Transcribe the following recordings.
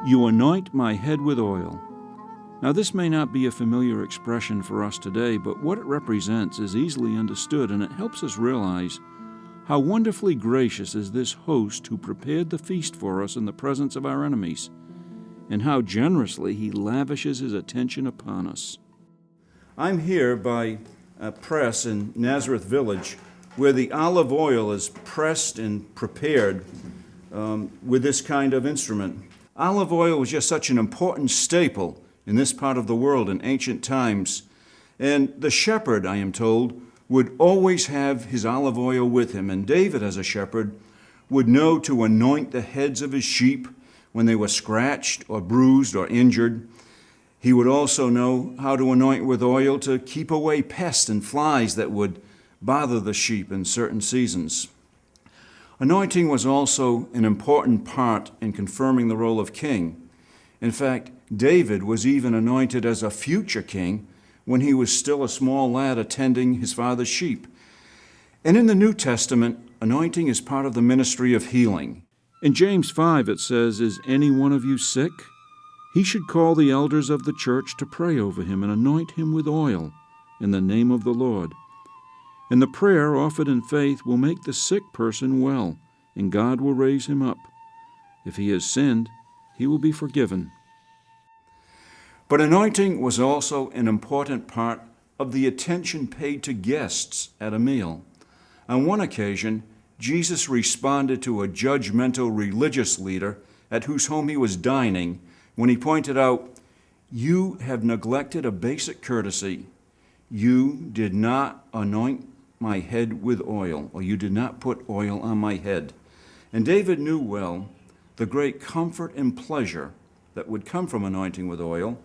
You anoint my head with oil. Now, this may not be a familiar expression for us today, but what it represents is easily understood, and it helps us realize how wonderfully gracious is this host who prepared the feast for us in the presence of our enemies, and how generously he lavishes his attention upon us. I'm here by a press in Nazareth Village where the olive oil is pressed and prepared with this kind of instrument. Olive oil was just such an important staple in this part of the world in ancient times. And the shepherd, I am told, would always have his olive oil with him. And David, as a shepherd, would know to anoint the heads of his sheep when they were scratched or bruised or injured. He would also know how to anoint with oil to keep away pests and flies that would bother the sheep in certain seasons. Anointing was also an important part in confirming the role of king. In fact, David was even anointed as a future king when he was still a small lad attending his father's sheep. And in the New Testament, anointing is part of the ministry of healing. In James 5 it says, "Is any one of you sick? He should call the elders of the church to pray over him and anoint him with oil in the name of the Lord. And the prayer offered in faith will make the sick person well, and God will raise him up. If he has sinned, he will be forgiven." But anointing was also an important part of the attention paid to guests at a meal. On one occasion, Jesus responded to a judgmental religious leader at whose home he was dining when he pointed out, "You have neglected a basic courtesy. You did not anoint my head with oil, or you did not put oil on my head." And David knew well the great comfort and pleasure that would come from anointing with oil,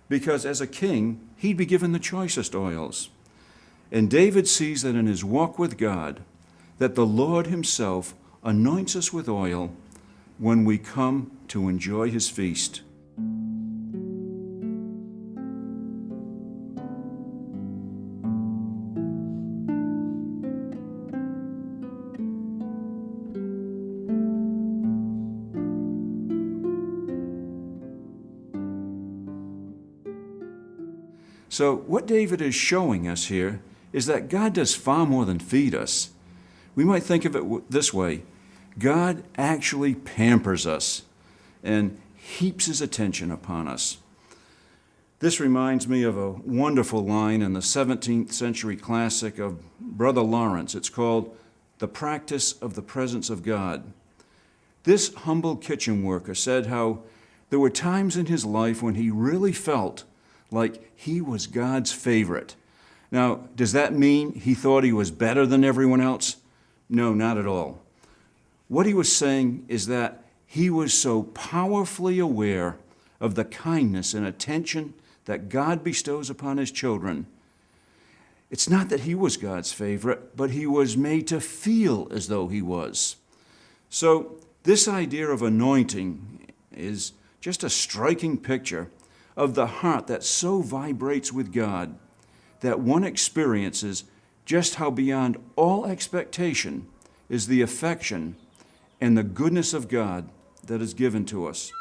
because as a king, he'd be given the choicest oils. And David sees that in his walk with God, that the Lord himself anoints us with oil when we come to enjoy his feast. So what David is showing us here is that God does far more than feed us. We might think of it this way: God actually pampers us and heaps his attention upon us. This reminds me of a wonderful line in the 17th century classic of Brother Lawrence. It's called "The Practice of the Presence of God." This humble kitchen worker said how there were times in his life when he really felt like he was God's favorite. Now, does that mean he thought he was better than everyone else? No, not at all. What he was saying is that he was so powerfully aware of the kindness and attention that God bestows upon his children. It's not that he was God's favorite, but he was made to feel as though he was. So this idea of anointing is just a striking picture of the heart that so vibrates with God that one experiences just how beyond all expectation is the affection and the goodness of God that is given to us.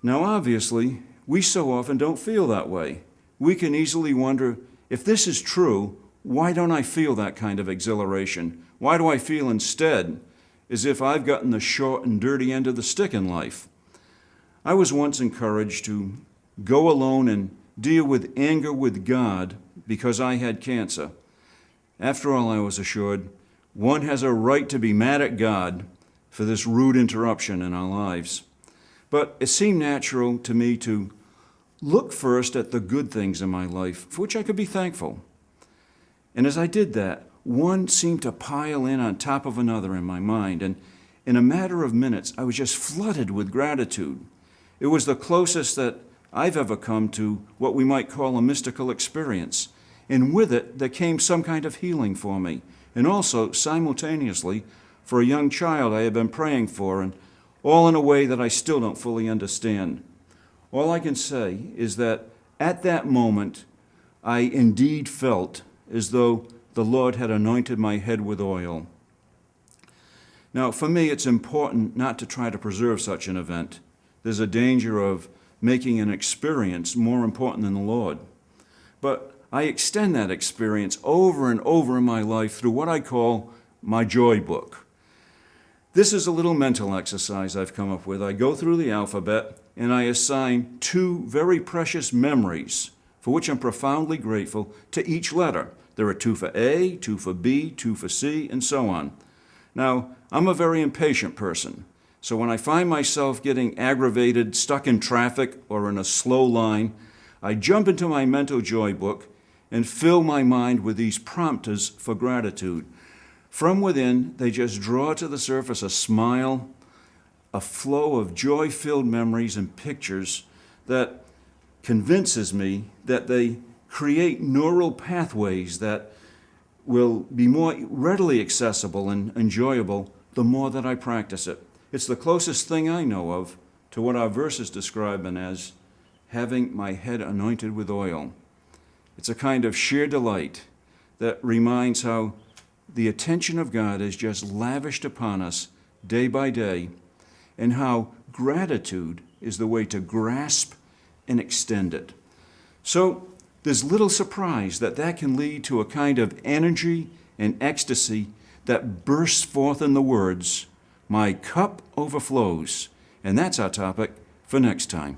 Now, obviously, we so often don't feel that way. We can easily wonder, if this is true, why don't I feel that kind of exhilaration? Why do I feel instead as if I've gotten the short and dirty end of the stick in life? I was once encouraged to go alone and deal with anger with God because I had cancer. After all, I was assured, one has a right to be mad at God for this rude interruption in our lives. But it seemed natural to me to look first at the good things in my life for which I could be thankful. And as I did that, one seemed to pile in on top of another in my mind, and in a matter of minutes, I was just flooded with gratitude. It was the closest that I've ever come to what we might call a mystical experience, and with it, there came some kind of healing for me, and also, simultaneously, for a young child I had been praying for, and all in a way that I still don't fully understand. All I can say is that at that moment, I indeed felt as though the Lord had anointed my head with oil. Now, for me, it's important not to try to preserve such an event. There's a danger of making an experience more important than the Lord. But I extend that experience over and over in my life through what I call my joy book. This is a little mental exercise I've come up with. I go through the alphabet and I assign 2 very precious memories for which I'm profoundly grateful to each letter. There are 2 for A, 2 for B, 2 for C, and so on. Now, I'm a very impatient person, so when I find myself getting aggravated, stuck in traffic, or in a slow line, I jump into my mental joy book and fill my mind with these prompters for gratitude. From within, they just draw to the surface a smile, a flow of joy-filled memories and pictures that convinces me that they create neural pathways that will be more readily accessible and enjoyable the more that I practice it. It's the closest thing I know of to what our verses describe as having my head anointed with oil. It's a kind of sheer delight that reminds how the attention of God is just lavished upon us day by day, and how gratitude is the way to grasp and extend it. So there's little surprise that that can lead to a kind of energy and ecstasy that bursts forth in the words, "My cup overflows." And that's our topic for next time.